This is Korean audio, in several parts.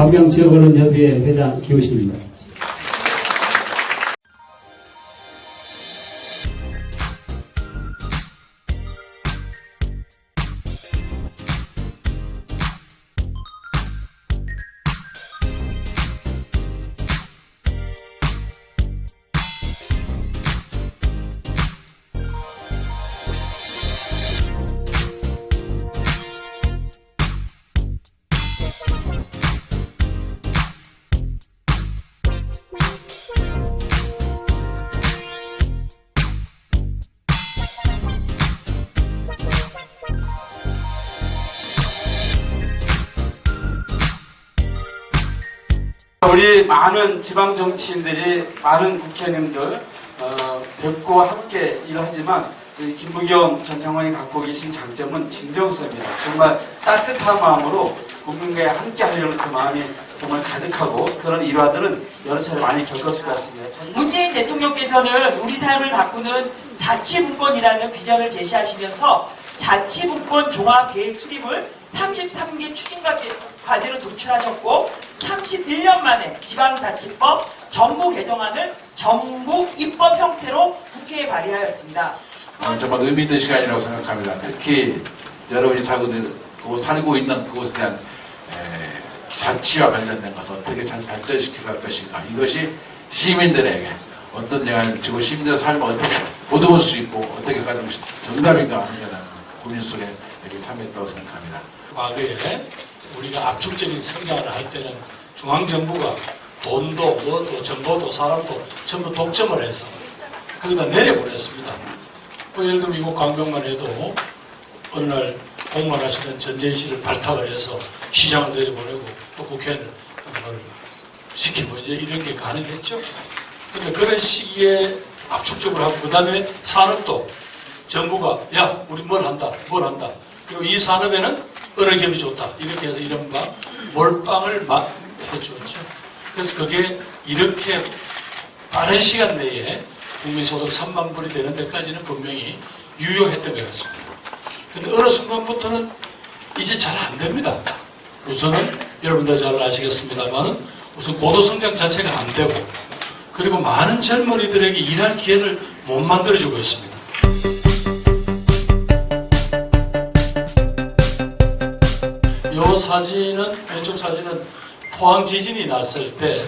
광명지역언론협의회 회장 기호식입니다. 우리 많은 지방 정치인들이 많은 국회의원님들 뵙고 함께 일하지만 김부겸 전 장관이 갖고 계신 장점은 진정성입니다. 정말 따뜻한 마음으로 국민과 함께 하려는 그 마음이 정말 가득하고 그런 일화들은 여러 차례 많이 겪었을 것 같습니다. 문재인 대통령께서는 우리 삶을 바꾸는 자치분권이라는 비전을 제시하시면서 자치분권 종합계획 수립을 33개 추진과제로 도출하셨고 31년 만에 지방자치법 전부 개정안을 전국 입법 형태로 국회에 발의하였습니다. 정말 의미 있는 시간이라고 생각합니다. 특히 여러분이 살고 있는 그곳에 대한 자치와 관련된 것을 어떻게 잘 발전시켜갈 것인가, 이것이 시민들에게 어떤 영향을 주고 시민들의 삶을 어떻게 보듬을 수 있고 어떻게 가지고 정답인가 하는 데는 고민 속에 여기 참여했다고 생각합니다. 과거에 우리가 압축적인 성장을 할 때는 중앙정부가 돈도 뭐도 정보도 사람도 전부 독점을 해서 거기다 내려보냈습니다. 예를 들면 이곳 광명만 해도 어느 날 공무원하시던 전재희 씨를 발탁을 해서 시장을 내려보내고 또 국회의원을 시키고 이제 이런 게 가능했죠. 근데 그런 시기에 압축적으로 하고 그 다음에 산업도 정부가 야 우리 뭘 한다. 그리고 이 산업에는 어느 기업이 좋다. 이렇게 해서 이른바 몰빵을 해주었죠. 그래서 그게 이렇게 빠른 시간 내에 국민소득 3만 불이 되는 데까지는 분명히 유효했던 것 같습니다. 근데 어느 순간부터는 이제 잘 안 됩니다. 우선은 여러분들 잘 아시겠습니다만은 우선 고도성장 자체가 안 되고 그리고 많은 젊은이들에게 일할 기회를 못 만들어주고 있습니다. 이 사진은, 왼쪽 사진은 포항 지진이 났을 때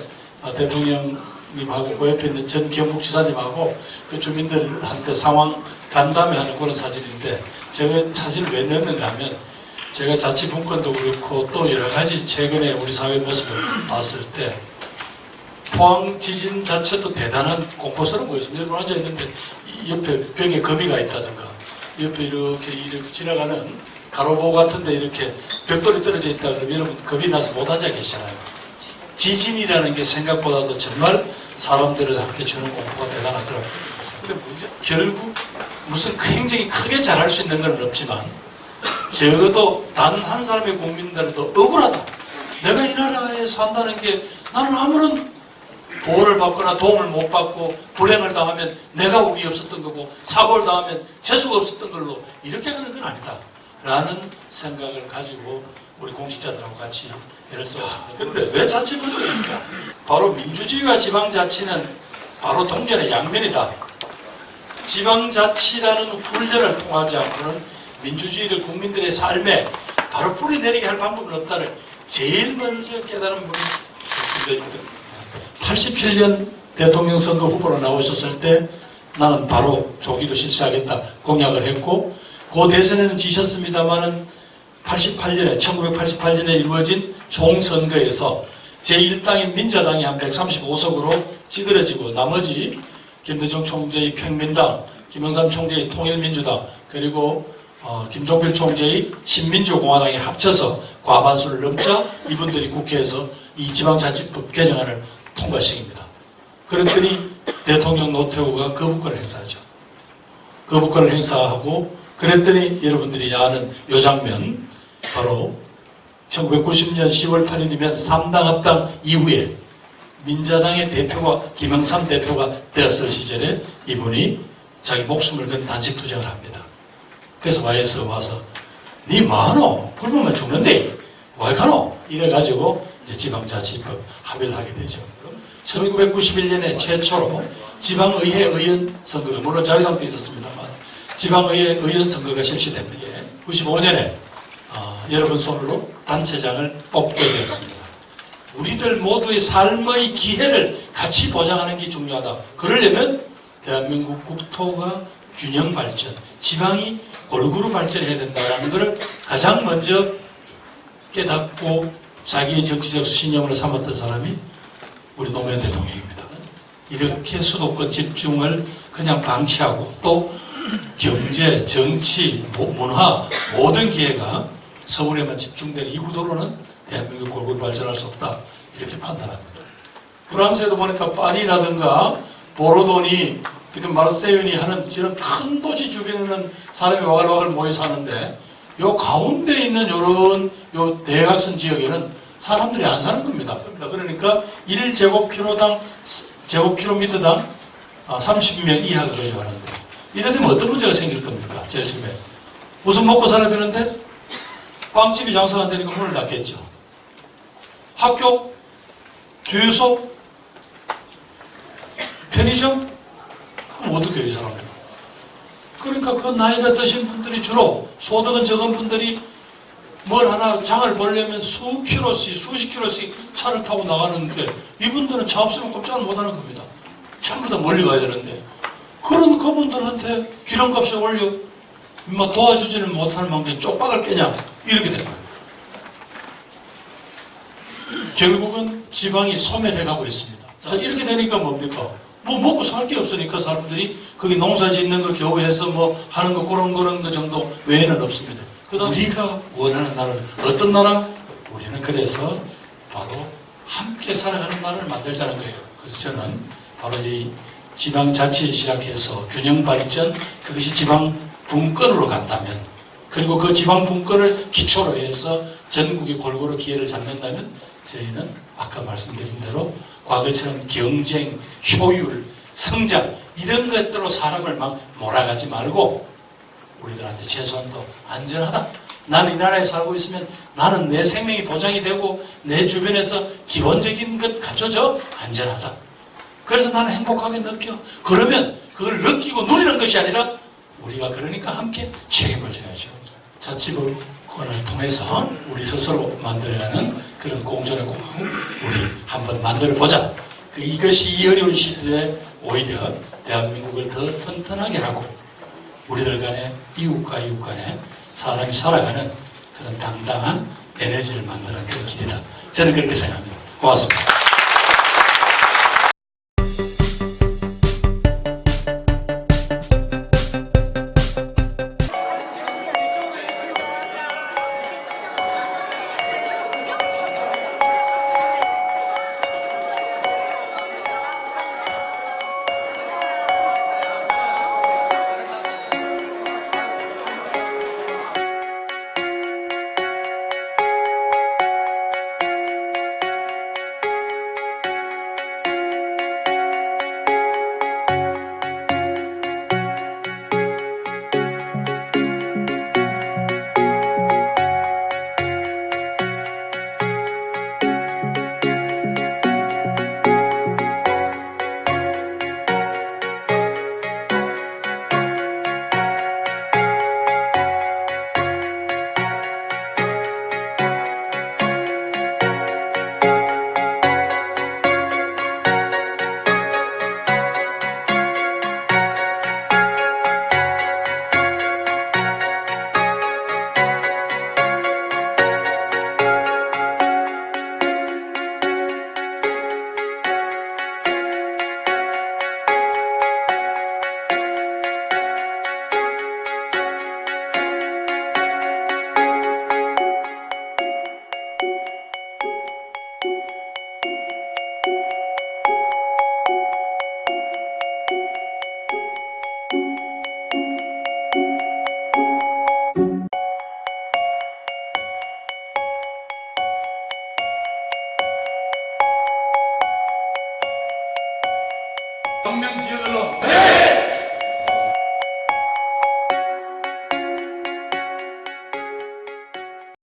대통령님하고 그 옆에 있는 전 경북지사님하고 그 주민들한테 상황 간담회하는 그런 사진인데 제가 사진을 왜 넣는가 하면 제가 자치분권도 그렇고 또 여러 가지 최근에 우리 사회 모습을 봤을 때 포항 지진 자체도 대단한 공포스러운 거였습니다. 여러분 앉아있는데 옆에 벽에 거미가 있다든가 옆에 이렇게 지나가는 가로보 같은데 이렇게 벽돌이 떨어져 있다 그러면 여러분 겁이 나서 못 앉아 계시잖아요. 지진이라는 게 생각보다도 정말 사람들한테 주는 공포가 대단하더라고요. 근데 문제 결국 무슨 행정이 크게 잘할 수 있는 건 없지만 적어도 단 한 사람의 국민들도 억울하다. 내가 이 나라에 산다는 게 나는 아무런 보호를 받거나 도움을 못 받고 불행을 당하면 내가 운이 없었던 거고 사고를 당하면 재수가 없었던 걸로 이렇게 가는 건 아니다. 라는 생각을 가지고 우리 공직자들하고 같이 애를 써왔습니다. 그런데 왜 자치분권입니까? 바로 민주주의와 지방자치는 바로 동전의 양면이다. 지방자치라는 훈련을 통하지 않고는 민주주의를 국민들의 삶에 바로 뿌리내리게 할 방법은 없다를 제일 먼저 깨달은 분이 87년 대통령 선거 후보로 나오셨을 때 나는 바로 조기로 실시하겠다 공약을 했고 그 대선에는 지셨습니다만은 1988년에 이루어진 총선거에서 제1당인 민자당이 한 135석으로 찌그러지고 나머지 김대중 총재의 평민당, 김영삼 총재의 통일민주당 그리고 김종필 총재의 신민주공화당이 합쳐서 과반수를 넘자 이분들이 국회에서 이 지방자치법 개정안을 통과시킵니다. 그랬더니 대통령 노태우가 거부권을 행사하죠. 거부권을 행사하고 그랬더니 여러분들이 아는 요 장면 바로 1990년 10월 8일이면 3당 합당 이후에 민자당의 대표가 김영삼 대표가 되었을 시절에 이분이 자기 목숨을 건 단식 투쟁을 합니다. 그래서 와서 니 뭐하노? 굶으면 죽는데 왜 가노? 이래가지고 이제 지방자치법 합의를 하게 되죠. 1991년에 최초로 지방의회 의원 선거가, 물론 자유당도 있었습니다만 지방의회 의원 선거가 실시됩니다. 95년에 여러분 손으로 단체장을 뽑게 되었습니다. 우리들 모두의 삶의 기회를 같이 보장하는 게 중요하다. 그러려면 대한민국 국토가 균형 발전, 지방이 골고루 발전해야 된다는 것을 가장 먼저 깨닫고 자기의 정치적 신념으로 삼았던 사람이 우리 노무현 대통령입니다. 이렇게 수도권 집중을 그냥 방치하고 또 경제, 정치, 문화 모든 기회가 서울에만 집중된 이 구도로는 대한민국 골고루 발전할 수 없다. 이렇게 판단합니다. 프랑스에도 보니까 파리라든가 보르도니 이렇게 마르세유니 하는 이런 큰 도시 주변에는 사람이 와글와글 모여 사는데 요 가운데 있는 요런 요 대각선 지역에는 사람들이 안 사는 겁니다. 그러니까 1제곱킬로당 제곱킬로미터당 30명 이하가 거주하는데 이래 되면 어떤 문제가 생길 겁니까? 제일 처음에 무슨 먹고 살아야 되는데 빵집이 장사가 안 되니까 문을 닫겠죠. 학교, 주유소, 편의점? 그럼 어떻게 해요, 이 사람들? 그러니까 그 나이가 드신 분들이 주로 소득은 적은 분들이 뭘 하나 장을 보려면 수십 킬로씩 차를 타고 나가는데 이분들은 차 없으면 꼼짝을 못하는 겁니다. 전부 다 멀리 가야 되는데 그런 그분들한테 기름값을 올려 인마 도와주지는 못하는 망정 쪽박을 깨냐 이렇게 된 거예요. 결국은 지방이 소멸해가고 있습니다. 자, 이렇게 되니까 뭡니까? 뭐 먹고 살 게 없으니까 사람들이 거기 농사 짓는 거 겨우 해서 뭐 하는 거 그런 거 정도 외에는 없습니다. 그다음 우리가 원하는 나라는 어떤 나라? 우리는 그래서 바로 함께 살아가는 나라를 만들자는 거예요. 그래서 저는 바로 이 지방자치 시작해서 균형 발전, 그것이 지방 분권으로 간다면, 그리고 그 지방 분권을 기초로 해서 전국의 골고루 기회를 잡는다면 저희는 아까 말씀드린 대로 과거처럼 경쟁, 효율, 성장 이런 것들로 사람을 막 몰아가지 말고 우리들한테 최소한 더 안전하다. 나는 이 나라에 살고 있으면 나는 내 생명이 보장이 되고 내 주변에서 기본적인 것 갖춰져 안전하다. 그래서 나는 행복하게 느껴. 그러면 그걸 느끼고 누리는 것이 아니라 우리가 그러니까 함께 책임을 져야죠. 자치분권을 통해서 우리 스스로 만들어가는 그런 공존의 공부 우리 한번 만들어보자. 이것이 이 어려운 시대에 오히려 대한민국을 더 튼튼하게 하고 우리들 간에 이웃과 이웃 간에 사람이 살아가는 그런 당당한 에너지를 만드는 그런 길이다. 저는 그렇게 생각합니다. 고맙습니다. 광명 지역으로